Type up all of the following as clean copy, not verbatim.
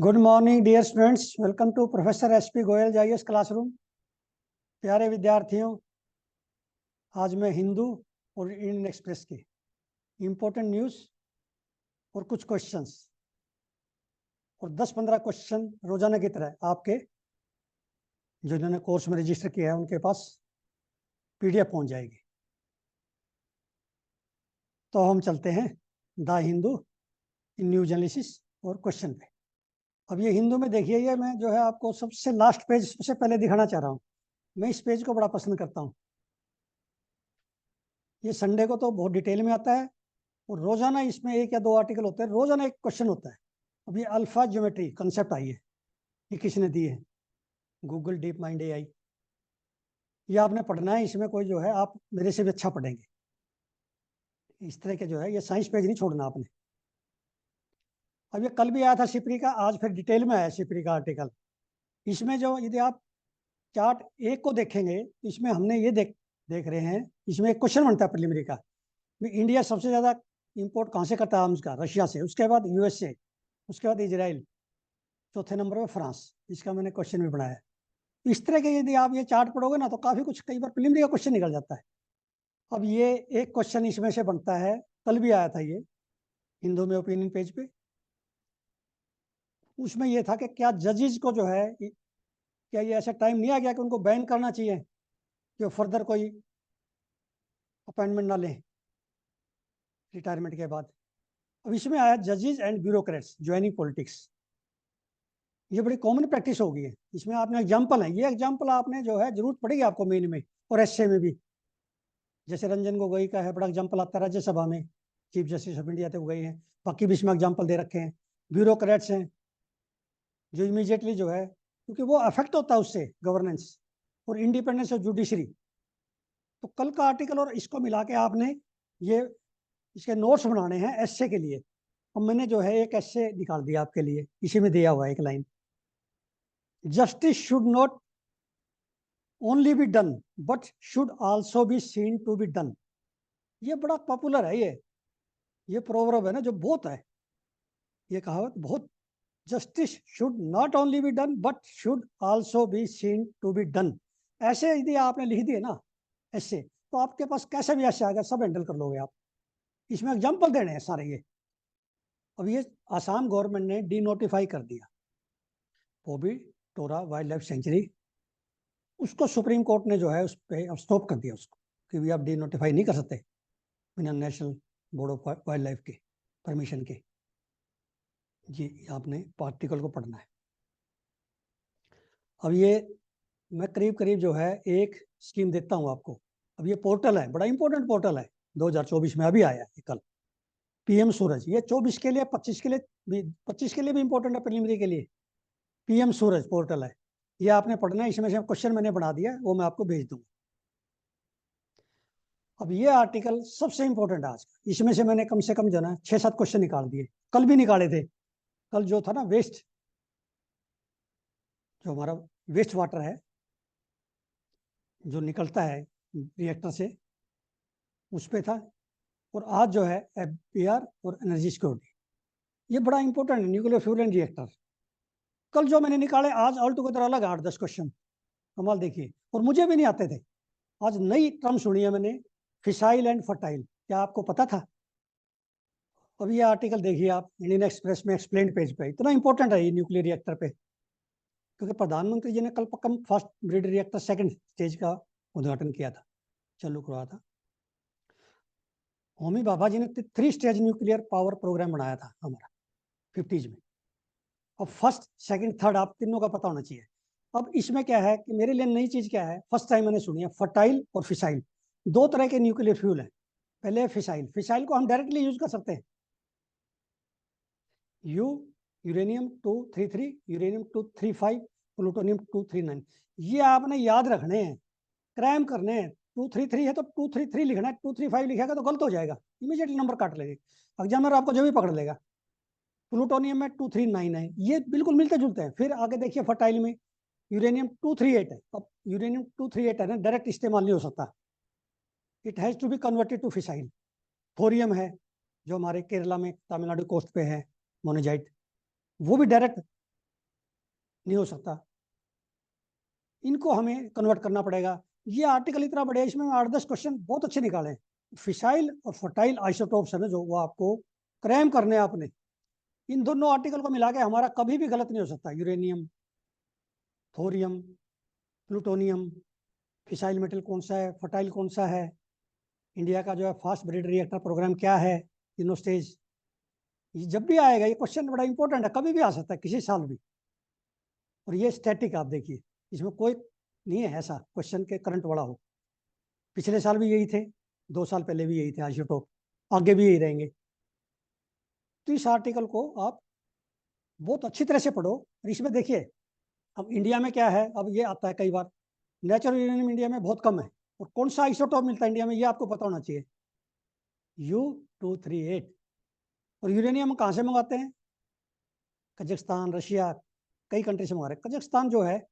Good morning dear students, welcome to professor SP Goyal जाइएस classroom. प्यारे विद्यार्थियों, आज मैं हिंदू और इंडियन एक्सप्रेस की इम्पोर्टेंट न्यूज़ और कुछ क्वेश्चंस और 10-15 क्वेश्चन रोजाना की तरह आपके जो इन्होंने कोर्स में रजिस्टर किया है उनके पास पीडीएफ पहुंच जाएगी। तो हम चलते हैं the Hindu in news analysis और क्वेश्चन पे। अब ये हिंदू में देखिए, ये मैं जो है आपको सबसे लास्ट पेज सबसे पहले दिखाना चाह रहा हूँ। मैं इस पेज को बड़ा पसंद करता हूँ। ये संडे को तो बहुत डिटेल में आता है और रोजाना इसमें एक या दो आर्टिकल होते हैं, रोजाना एक क्वेश्चन होता है। अब ये अल्फा ज्योमेट्री कंसेप्ट आई है, ये किसने दी है? Google deep mind AI. ये आपने पढ़ना है, इसमें कोई जो है आप मेरे से भी अच्छा पढ़ेंगे। इस तरह के जो है ये साइंस पेज नहीं छोड़ना आपने। अब ये कल भी आया था सिपरी का, आज फिर डिटेल में आया सिपरी का आर्टिकल। इसमें जो यदि आप चार्ट एक को देखेंगे, इसमें हमने ये देख रहे हैं, इसमें एक क्वेश्चन बनता है प्रीलिमिनरी का, इंडिया सबसे ज्यादा इंपोर्ट कहाँ से करता है आर्म्स का? रशिया से, उसके बाद यूएसए, उसके बाद इजराइल, चौथे नंबर पर फ्रांस। इसका मैंने क्वेश्चन भी बनाया। इस तरह के यदि आप ये चार्ट पढ़ोगे ना तो काफी कुछ, कई बार प्रीलिमिनरी का क्वेश्चन निकल जाता है। अब ये एक क्वेश्चन इसमें से बनता है, कल भी आया था ये हिंदू में ओपिनियन पेज पे। उसमें ये था कि क्या जजेस को जो है, क्या ये ऐसा टाइम नहीं आ गया कि उनको बैन करना चाहिए कि वो फर्दर कोई अपॉइंटमेंट ना लें रिटायरमेंट के बाद? अब इसमें आया जजेस एंड ब्यूरोक्रेट्स ज्वाइनिंग पॉलिटिक्स। ये बड़ी कॉमन प्रैक्टिस हो गई है। इसमें आपने एग्जाम्पल है, ये एग्जाम्पल आपने जो है जरूरत पड़ेगी आपको मेन में और एसए में भी। जैसे रंजन गोगोई का है, बड़ा एग्जाम्पल आता है राज्यसभा में, चीफ जस्टिस ऑफ इंडिया थे वो गए हैं। बाकी भी इसमें एग्जाम्पल दे रखे हैं। ब्यूरोक्रेट्स हैं जो इमीडिएटली जो है, क्योंकि वो अफेक्ट होता है उससे गवर्नेंस और इंडिपेंडेंस ऑफ जुडिशरी। तो कल का आर्टिकल और इसको मिला के आपने ये इसके नोट्स बनाने हैं एसए के लिए। अब मैंने जो है एक एसए निकाल दिया आपके लिए, इसी में दिया हुआ है एक line, justice should not only be done but should also be seen to be done. ये बड़ा पॉपुलर है, ये प्रोवर्ब है ना जो बहुत है, ये कहावत बहुत। Justice should not only be done but should also be seen to be done. ऐसे यदि आपने लिख दिए ना ऐसे, तो आपके पास कैसे भी ऐसे आएगा, सब हैंडल कर लोगे आप। इसमें एग्जाम्पल देने हैं सारे ये। अब ये आसाम गवर्नमेंट ने डी नोटिफाई कर दिया पोबी टोरा वाइल्ड लाइफ सेंचुरी। उसको सुप्रीम कोर्ट ने जो है उस पर स्टॉप कर दिया उसको, कि भी आप डी नोटिफाई नहीं कर सकते बिना national board of wild life के परमिशन के। जी आपने आर्टिकल को पढ़ना है। अब ये मैं करीब करीब जो है एक स्कीम देता हूँ आपको। अब ये पोर्टल है, बड़ा इंपॉर्टेंट पोर्टल है, 2024 में अभी आया है कल, पीएम सूरज। ये 24 के लिए, 25 के लिए भी, 25 के लिए भी इंपॉर्टेंट है, प्रीलिमिनरी के लिए। पीएम सूरज पोर्टल है, ये आपने पढ़ना है। इसमें से क्वेश्चन मैंने बना दिया, वो मैं आपको भेज दूंगा। अब ये आर्टिकल सबसे इंपॉर्टेंट आज का, इसमें से मैंने कम से कम जो ना 6-7 क्वेश्चन निकाल दिए, कल भी निकाले थे। कल जो था ना वेस्ट, जो हमारा वेस्ट वाटर है जो निकलता है रिएक्टर से, उस पर था। और आज जो है एफबीआर और एनर्जी सिक्योरिटी, ये बड़ा इंपॉर्टेंट है, न्यूक्लियर फ्यूल एंड रिएक्टर। कल जो मैंने निकाले, आज ऑल टुगेदर अलग 8-10 क्वेश्चन, कमाल देखिए। और मुझे भी नहीं आते थे, आज नई टर्म सुनी है मैंने, फिसाइल एंड फर्टाइल। क्या आपको पता था? अब ये आर्टिकल देखिए आप इंडियन एक्सप्रेस में एक्सप्लेन्ड पेज पे, इतना इंपॉर्टेंट है ये न्यूक्लियर रिएक्टर पे, क्योंकि प्रधानमंत्री जी ने कल पक्का first breed reactor second stage का उद्घाटन किया था, चालू करवाया था। होमी बाबा जी ने 3 स्टेज न्यूक्लियर पावर प्रोग्राम बनाया था हमारा 50s में। अब फर्स्ट सेकंड थर्ड आप तीनों का पता होना चाहिए। अब इसमें क्या है कि मेरे लिए नई चीज क्या है, फर्स्ट टाइम मैंने सुनी है, फर्टाइल और फिसाइल। दो तरह के न्यूक्लियर फ्यूल है। पहले फिसाइल, फिसाइल को हम डायरेक्टली यूज कर सकते हैं। यूरेनियम 233, यूरेनियम 235, प्लूटोनियम 239, ये आपने याद रखने हैं, क्रैम करने हैं। 233 है तो 233 लिखना है, 235 लिखेगा तो गलत हो जाएगा, इमीडिएटली नंबर काट लेंगे, एग्जामिनर आपको जो भी पकड़ लेगा। प्लूटोनियम में 239 है, ये बिल्कुल मिलते जुलते हैं। फिर आगे देखिए फर्टाइल में यूरेनियम 238 है। अब यूरेनियम 238 है ना, डायरेक्ट इस्तेमाल नहीं हो सकता, it has to be converted to fissile. Thorium है जो हमारे केरला में तमिलनाडु कोस्ट पे है, मोनेजाइट, वो भी डायरेक्ट नहीं हो सकता, इनको हमें कन्वर्ट करना पड़ेगा। ये आर्टिकल इतना बड़ा है, इसमें 8-10 क्वेश्चन बहुत अच्छे निकाले। फिसाइल और फर्टाइल आइसोटोप्स है ना, जो वो आपको क्रैम करने हैं आपने, इन दोनों आर्टिकल को मिला के हमारा कभी भी गलत नहीं हो सकता। Uranium, thorium, plutonium, fissile metal कौन सा है, फर्टाइल कौन सा है, इंडिया का जो है फास्ट ब्रेड रिएक्टर प्रोग्राम क्या है, तीनों स्टेज। ये जब भी आएगा ये क्वेश्चन बड़ा इंपॉर्टेंट है, कभी भी आ सकता है, किसी साल भी। और ये स्टैटिक आप देखिए, इसमें कोई नहीं है ऐसा क्वेश्चन के करंट वाला हो। पिछले साल भी यही थे, 2 साल पहले भी यही थे आइसोटोप, आगे भी यही रहेंगे। तो इस आर्टिकल को आप बहुत अच्छी तरह से पढ़ो। और इसमें देखिए अब इंडिया में क्या है, अब ये आता है कई बार, नेचुरल यूरेनियम इंडिया में बहुत कम है, और कौन सा आइसोटोप मिलता है इंडिया में ये आपको पता होना चाहिए, U-238। और यूरेनियम कहाँ से मंगाते हैं, कजाकिस्तान, रशिया, कई कंट्री से मंगा रहे हैं। कजाकिस्तान जो है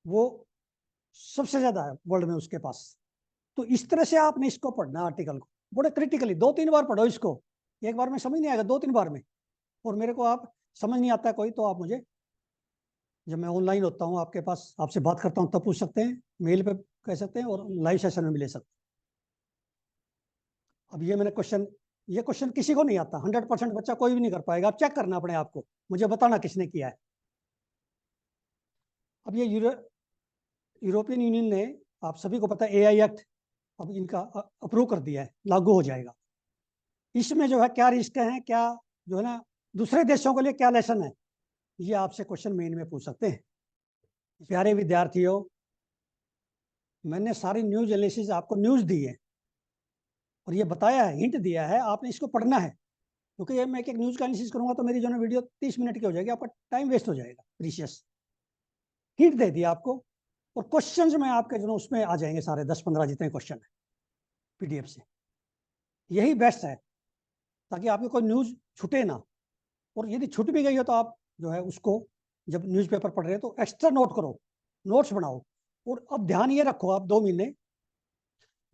वो सबसे ज्यादा है वर्ल्ड में उसके पास। तो इस तरह से आपने इसको पढ़ना आर्टिकल को बड़े क्रिटिकली, 2-3 बार पढ़ो इसको, एक बार में समझ नहीं आएगा, 2-3 बार में। और मेरे को आप समझ नहीं आता कोई तो आप मुझे, जब मैं ऑनलाइन होता हूँ आपके पास आपसे बात करता हूँ तब पूछ सकते हैं, मेल पे कह सकते हैं, और लाइव सेशन में भी ले सकते हैं। अब ये मैंने क्वेश्चन, ये क्वेश्चन किसी को नहीं आता, 100% बच्चा कोई भी नहीं कर पाएगा। आप चेक करना अपने आप को, मुझे बताना किसने किया है। अब ये यूरोपियन यूनियन ने, आप सभी को पता है, AI एक्ट अब इनका अप्रूव कर दिया है, लागू हो जाएगा। इसमें जो है क्या रिस्क है, क्या जो है ना दूसरे देशों के लिए क्या लेसन है, ये आपसे क्वेश्चन मेन में पूछ सकते हैं। प्यारे विद्यार्थियों, मैंने सारी न्यूज एनालिसिस आपको न्यूज दी है, और ये बताया है, हिंट दिया है, आपने इसको पढ़ना है। क्योंकि ये मैं एक न्यूज का एनालिसिस करूंगा तो मेरी जो है वीडियो 30 मिनट की हो जाएगी, आपका टाइम वेस्ट हो जाएगा प्रीशियस। हिंट दे दिया आपको, और क्वेश्चंस में आपके जो उसमें आ जाएंगे सारे 10-15 जितने क्वेश्चन है PDF से। यही बेस्ट है, ताकि आपकी कोई न्यूज छूटे ना। और यदि छूट भी गई हो तो आप जो है उसको, जब न्यूज़पेपर पढ़ रहे हो तो एक्स्ट्रा नोट करो, नोट्स बनाओ। और अब ध्यान ये रखो, आप 2 महीने,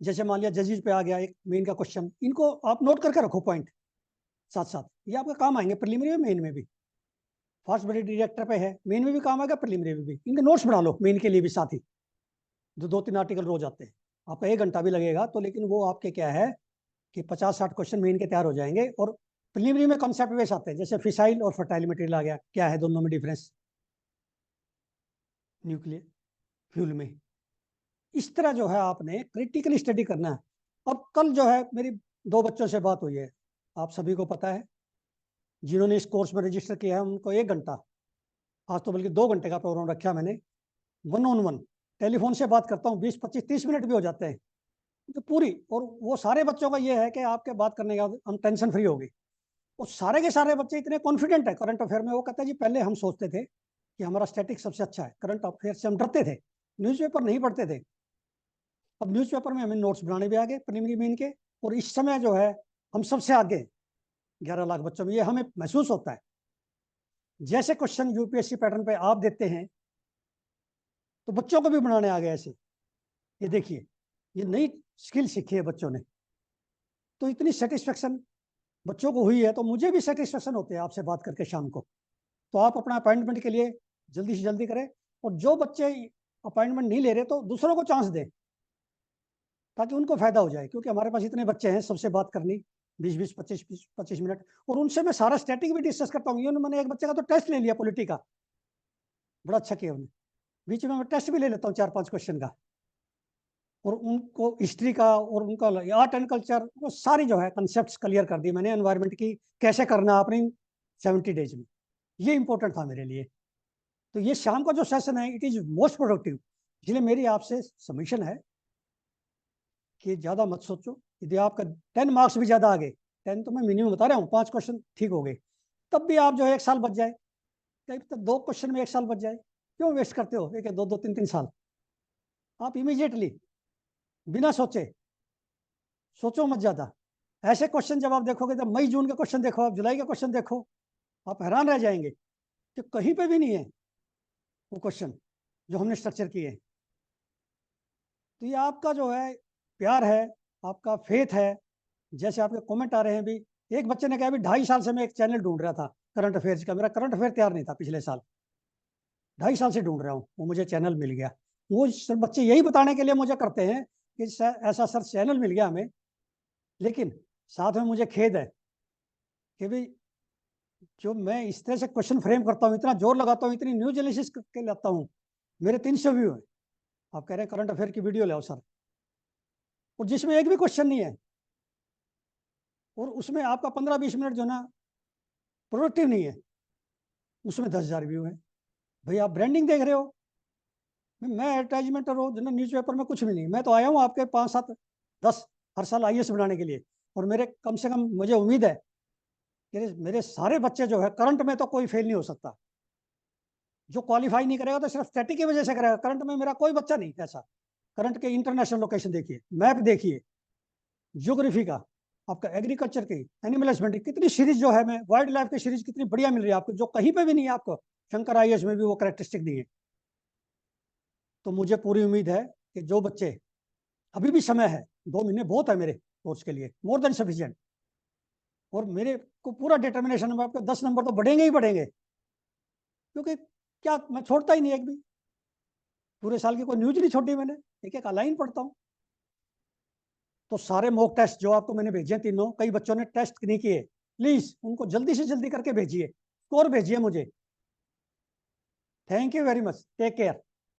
जैसे मान लिया जजेज पे आ गया एक मेन का क्वेश्चन, इनको आप नोट करके रखो पॉइंट साथ साथ, ये आपका काम आएंगे प्रीलिमिनरी में, मेन में भी। फास्ट ब्रेड रिएक्टर पे है, मेन में भी काम आएगा, प्रीलिमिनरी में भी। इनके नोट्स बना लो मेन के लिए भी साथ ही, जो 2-3 आर्टिकल रोज आते हैं। आपका 1 घंटा भी लगेगा तो, लेकिन वो आपके क्या है कि 50-60 क्वेश्चन मेन के तैयार हो जाएंगे। और प्रीलिमिनरी में कॉन्सेप्ट बेस आते हैं, जैसे फिसाइल और फर्टाइल मटेरियल आ गया, क्या है दोनों में डिफरेंस न्यूक्लियर फ्यूल में। इस तरह जो है आपने क्रिटिकली स्टडी करना है। अब कल जो है मेरी 2 बच्चों से बात हुई है, आप सभी को पता है, जिन्होंने इस कोर्स में रजिस्टर किया है उनको 1 घंटा, आज तो बल्कि 2 घंटे का प्रोग्राम रखा मैंने, 1-on-1 टेलीफोन से बात करता हूँ, 20-25-30 मिनट भी हो जाते हैं तो पूरी। और वो सारे बच्चों का ये है कि आपके बात करने के बाद हम टेंशन फ्री हो गई। और सारे के सारे बच्चे इतने कॉन्फिडेंट है करंट अफेयर में, वो कहते हैं जी पहले हम सोचते थे कि हमारा स्टैटिक सबसे अच्छा है, करंट अफेयर से हम डरते थे, न्यूज़पेपर नहीं पढ़ते थे। अब न्यूज़पेपर में हमें नोट्स बनाने भी आ गए प्रीलिमिनरी मेन के, और इस समय जो है हम सबसे आगे 11 लाख बच्चों में, ये हमें महसूस होता है। जैसे क्वेश्चन UPSC पैटर्न पे आप देते हैं तो बच्चों को भी बनाने आ गए ऐसे। ये देखिए, ये नई स्किल सीखी है बच्चों ने, तो इतनी सेटिस्फेक्शन बच्चों को हुई है, तो मुझे भी सेटिस्फेक्शन होते हैं आपसे बात करके शाम को। तो आप अपना अपॉइंटमेंट के लिए जल्दी से जल्दी करें, और जो बच्चे अपॉइंटमेंट नहीं ले रहे तो दूसरों को चांस दें, ताकि उनको फायदा हो जाए। क्योंकि हमारे पास इतने बच्चे हैं, सबसे बात करनी 20-20, 25-25 मिनट, और उनसे मैं सारा स्टैटिक भी डिस्कस करता हूँ। मैंने एक बच्चे का तो टेस्ट ले लिया पॉलिटी का, बड़ा अच्छा किया उन्होंने। बीच में मैं टेस्ट भी ले लेता हूँ 4-5 क्वेश्चन का, और उनको हिस्ट्री का और उनका आर्ट एंड कल्चर, वो सारी जो है कंसेप्ट क्लियर कर दी मैंने, एनवायरमेंट की कैसे करना अपनी 70 डेज में। ये इंपॉर्टेंट था मेरे लिए। तो ये शाम का जो सेशन है इट इज मोस्ट प्रोडक्टिव। इसलिए मेरी आपसे सबमिशन है कि ज़्यादा मत सोचो। यदि आपका 10 मार्क्स भी ज़्यादा आ गए, 10 तो मैं मिनिमम बता रहा हूँ, 5 क्वेश्चन ठीक हो गए, तब भी आप जो है 1 साल बच जाए, कहीं तो 2 क्वेश्चन में 1 साल बच जाए, क्यों वेस्ट करते हो 1-2, 3-3 साल। आप इमीडिएटली बिना सोचे, सोचो मत ज़्यादा, ऐसे क्वेश्चन जब आप देखोगे, जब मई जून के क्वेश्चन देखो, आप जुलाई के क्वेश्चन देखो, आप हैरान रह जाएंगे कि कहीं पे भी नहीं है वो क्वेश्चन जो हमने स्ट्रक्चर किए हैं। तो ये आपका जो है प्यार है, आपका फेथ है। जैसे आपके कमेंट आ रहे हैं भी, एक बच्चे ने कहा भी 2.5 साल से मैं एक चैनल ढूंढ रहा था करंट अफेयर्स का, मेरा करंट अफेयर तैयार नहीं था पिछले साल। 2.5 साल से ढूंढ रहा हूँ, वो मुझे चैनल मिल गया। वो सब बच्चे यही बताने के लिए मुझे करते हैं कि ऐसा सर चैनल मिल गया हमें, लेकिन साथ में मुझे खेद है कि भाई जो मैं इस तरह से क्वेश्चन फ्रेम करता हूँ, इतना जोर लगाता हूँ, इतनी न्यूज एनालिसिस करके लाता हूँ, मेरे 300 व्यू है, आप कह रहे हैं करंट अफेयर की वीडियो लाओ सर, और जिसमें एक भी क्वेश्चन नहीं है, और उसमें आपका 15-20 मिनट जो ना प्रोडक्टिव नहीं है, उसमें 10,000 व्यू है। भाई आप ब्रांडिंग देख रहे हो, मैं एडवर्टाइजमेंट और जो ना न्यूज़पेपर में कुछ भी नहीं। मैं तो आया हूँ आपके 5-7-10 हर साल IAS बनाने के लिए, और मेरे कम से कम मुझे उम्मीद है कि मेरे सारे बच्चे जो है करंट में तो कोई फेल नहीं हो सकता। जो क्वालिफाई नहीं करेगा तो सिर्फ स्टैटिक की वजह से करेगा। करंट में मेरा कोई बच्चा नहीं ऐसा। करंट के इंटरनेशनल लोकेशन देखिए, मैप देखिए, ज्योग्राफी का, आपका एग्रीकल्चर की, एनिमल हस्बेंड्री, कितनी सीरीज जो है, मैं वाइल्ड लाइफ की सीरीज कितनी बढ़िया मिल रही है आपको, जो कहीं पे भी नहीं है आपको। शंकर IAS में भी वो कैरेक्टरिस्टिक नहीं है। तो मुझे पूरी उम्मीद है कि जो बच्चे, अभी भी समय है, 2 महीने बहुत है मेरे कोर्स के लिए, मोर देन सफिशिएंट, और मेरे को पूरा डिटर्मिनेशन है, आपके 10 नंबर तो बढ़ेंगे ही बढ़ेंगे, क्योंकि क्या मैं छोड़ता ही नहीं एक भी, पूरे साल की कोई न्यूज नहीं छोड़ी मैंने, एक एक लाइन पढ़ता हूँ। तो सारे मॉक टेस्ट जो आपको मैंने भेजे तीनों, कई बच्चों ने टेस्ट नहीं किए, प्लीज उनको जल्दी से जल्दी करके भेजिए, स्कोर भेजिए मुझे। Thank you very much, take care.